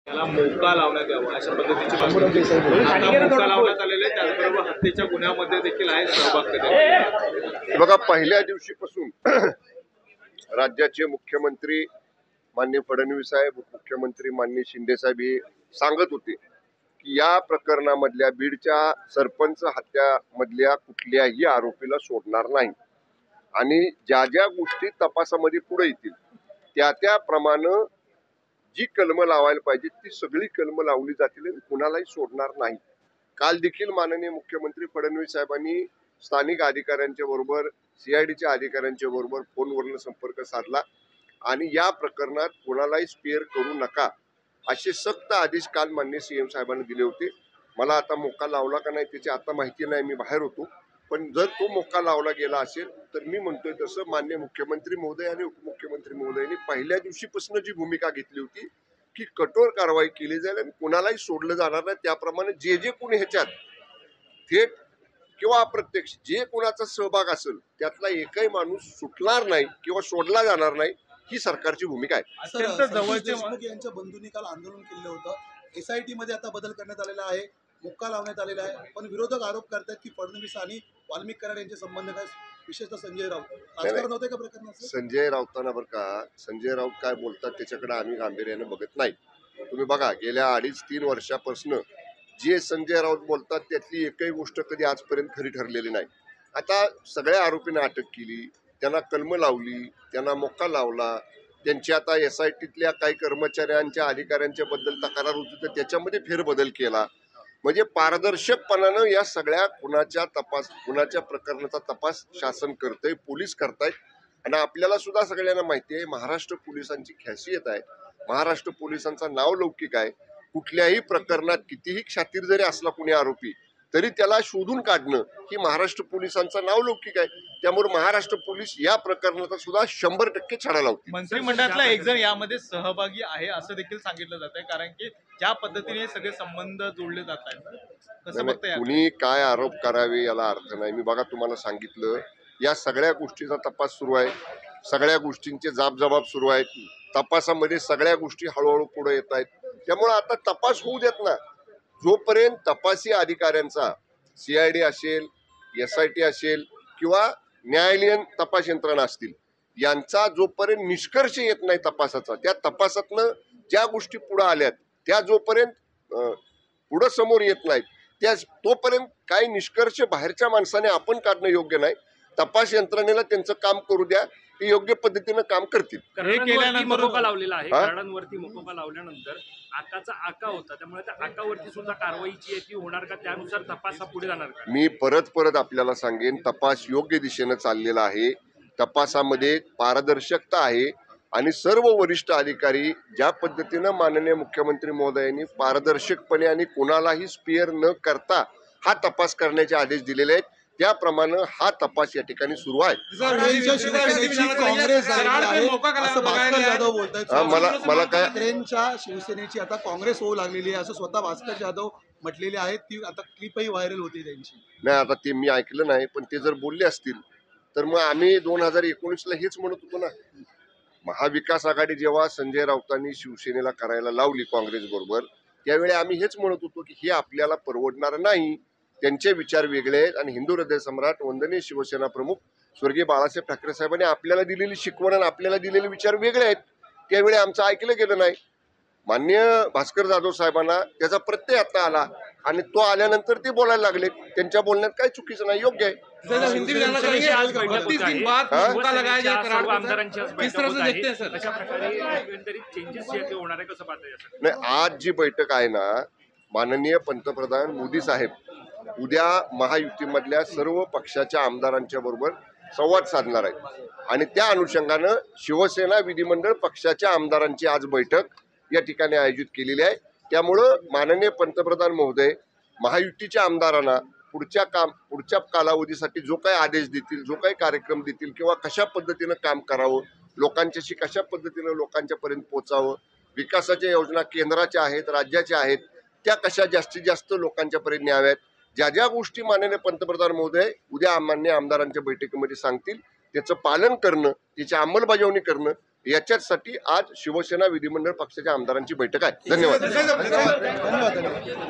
त्याला मोका लावण्यात यावा अशा पद्धतीची मागणी आता मोका लावण्यात आलेले आहे। त्याचबरोबर हत्येच्या गुन्ह्यामध्ये देखील आहे सहभाग करण्यात। बघा, पहिल्या दिवशीपासून राज्याचे मुख्यमंत्री माननीय फडणवीस साहेब, उपमुख्यमंत्री माननीय शिंदे साहेब हे सांगत होते की या प्रकरणामधल्या बीडच्या सरपंच हत्यामधल्या कुठल्याही आरोपीला सोडणार नाही आणि ज्या ज्या गोष्टी तपासामध्ये पुढे येतील त्याप्रमाणे जी कलम लावायला पाहिजे ती सगळी कलम लावली जातील आणि कुणालाही सोडणार नाही। काल देखील माननीय मुख्यमंत्री फडणवीस साहेबांनी स्थानिक अधिकाऱ्यांच्या बरोबर सीआयडीच्या अधिकाऱ्यांच्या बरोबर फोनवरून संपर्क साधला आणि या प्रकरणात कोणालाही स्पेअर करू नका असे सक्त आदेश काल माननीय सीएम साहेबांनी दिले होते। मला आता मोका लावला का नाही त्याची आता माहिती नाही, मी बाहेर होतो, पण जर तो मोका लावला गेला असेल तर मी म्हणतोय तसं माननीय मुख्यमंत्री महोदय आणि उपमुख्यमंत्री महोदयांनी पहिल्या दिवशीपासून जी भूमिका घेतली होती की कठोर कारवाई केली जाईल आणि कुणालाही सोडलं जाणार नाही। त्याप्रमाणे जे जे कोणी ह्याच्यात थेट किंवा अप्रत्यक्ष जे कोणाचा सहभाग असेल त्यातला एकही माणूस सुटणार नाही किंवा सोडला जाणार नाही, ही सरकारची भूमिका आहे। अत्यंत जवळचे यांच्या बंधूंनी काल आंदोलन केलं होतं, एसआयटी मध्ये आता बदल करण्यात आलेला आहे, मुक्का लावण्यात आलेला आहे, पण विरोधक आरोप करतात की फडणवीस आणि वाल्मिक कराड यांचे संबंध काय, विशेषतः संजय राऊत राजकारण होते का प्रकरणात? संजय राऊतांना बरं का, संजय राऊत काय बोलतात त्याच्याकडे आम्ही गांभीर्याने बघत नाही। तुम्ही बघा, गेल्या 2.5-3 वर्षापासून जे संजय राऊत बोलतात त्यातली एकही गोष्ट कधी आजपर्यंत खरी ठरलेली नाही। आता सगळ्या आरोपींना अटक केली, त्यांना कलम लावली, त्यांना मोका लावला, त्यांची आता एसआयटीतल्या काही कर्मचाऱ्यांच्या अधिकाऱ्यांच्या बद्दल तक्रार होती तर त्याच्यामध्ये फेरबदल केला। म्हणजे पारदर्शकपणानं या सगळ्या कुणाच्या प्रकरणाचा तपास शासन करतंय, पोलीस करतायत आणि आपल्याला सुद्धा सगळ्यांना माहिती आहे महाराष्ट्र पोलिसांची खासियत आहे, महाराष्ट्र पोलिसांचा नावलौकिक आहे। कुठल्याही प्रकरणात कितीही शातीर जरी असला कुणी आरोपी तरी त्याला शोधून काढणं ही महाराष्ट्र पोलिसांचा नावलौकिक आहे। त्यामुळे महाराष्ट्र पोलीस या प्रकरणाचा सुद्धा 100% छडा लावतील। मंत्रिमंडळातला एक जण यामध्ये सहभागी आहे असं देखील सांगितलं जात आहे, कारण की ज्या पद्धतीने सगळे संबंध जोडले जात आहेत, कसं बघताय? कुणी काय आरोप करावे याला अर्थ नाही। मी बघा तुम्हाला सांगितलं, या सगळ्या गोष्टीचा तपास सुरू आहे, सगळ्या गोष्टींचे जाब सुरू आहेत, तपासामध्ये सगळ्या गोष्टी हळूहळू पुढे येत आहेत। त्यामुळे आता तपास होऊ देत ना, जोपर्यंत तपासी अधिकाऱ्यांचा सीआयडी असेल, एसआयटी असेल किंवा न्यायालयीन तपास यंत्रणा असतील यांचा जोपर्यंत निष्कर्ष येत नाही तपासाचा, त्या तपासातनं ज्या गोष्टी पुढे आल्यात त्या जोपर्यंत पुढे समोर येत नाहीत तोपर्यंत काही निष्कर्ष बाहेरच्या माणसाने आपण काढणं योग्य नाही। तपास यंत्रणेला त्यांचं काम करू द्या, ते योग्य पद्धतीनं काम करतील। मोका लावलेला आहे, कराडांवरती मोका लावल्यानंतर आकाचा आका होता, त्यामुळे त्या आकावरती सुद्धा कारवाईची आहे ती होणार का, त्यानुसार तपास हा पुढे जाणार का? मी परत आपल्याला सांगेन, तपास योग्य दिशेनं चाललेला आहे, तपासामध्ये पारदर्शकता आहे आणि सर्व वरिष्ठ अधिकारी ज्या पद्धतीनं माननीय मुख्यमंत्री महोदयांनी पारदर्शकपणे आणि कोणालाही स्पेअर न करता हा तपास करण्याचे आदेश दिलेले आहेत त्याप्रमाणे हा तपास या ठिकाणी सुरू आहे। मला काय शिवसेनेची आता काँग्रेस होऊ लागलेली आहे असं स्वतः भास्कर जाधव म्हटलेले आहेत, ती आता क्लिपही व्हायरल होती त्यांची। नाही, आता ते मी ऐकलं नाही, पण ते जर बोलले असतील तर मग आम्ही 2019ला हेच म्हणत होतो ना, महाविकास आघाडी जेव्हा संजय राऊतांनी शिवसेनेला करायला लावली काँग्रेस बरोबर, त्यावेळी आम्ही हेच म्हणत होतो की हे आपल्याला परवडणार नाही, त्यांचे विचार वेगळे आहेत आणि हिंदू हृदय सम्राट वंदनीय शिवसेना प्रमुख स्वर्गीय बाळासाहेब ठाकरे साहेबांनी आपल्याला दिलेली शिकवण आणि आपल्याला दिलेले विचार वेगळे आहेत। त्यावेळी आमचं ऐकलं गेलं नाही। माननीय भास्कर जाधव साहेबांना त्याचा प्रत्यय आता आला आणि तो आल्यानंतर ते बोलायला लागले, त्यांच्या बोलण्यात काही चुकीचं नाही, योग्य आहे। नाही, आज जी बैठक आहे ना, माननीय पंतप्रधान मोदी साहेब उद्या महायुतीमधल्या सर्व पक्षाच्या आमदारांच्या बरोबर संवाद साधणार आहेत आणि त्या अनुषंगानं शिवसेना विधिमंडळ पक्षाच्या आमदारांची आज बैठक या ठिकाणी आयोजित केलेली आहे। त्यामुळं माननीय पंतप्रधान महोदय महायुतीच्या आमदारांना पुढच्या कालावधीसाठी जो काही आदेश देतील, जो काही कार्यक्रम देतील किंवा कशा पद्धतीनं काम करावं, लोकांच्याशी कशा पद्धतीनं लोकांच्यापर्यंत पोहोचावं, विकासाच्या योजना केंद्राच्या आहेत, राज्याच्या आहेत, त्या कशा जास्तीत जास्त लोकांच्यापर्यंत न्याव्यात, ज्या गोष्टी माननीय पंतप्रधान महोदय उद्या मान्य आमदारांच्या बैठकीमध्ये सांगतील त्याचं पालन करणं, त्याची अंमलबजावणी करणं याच्यासाठी आज शिवसेना विधिमंडळ पक्षाच्या आमदारांची बैठक आहे. धन्यवाद. धन्यवाद.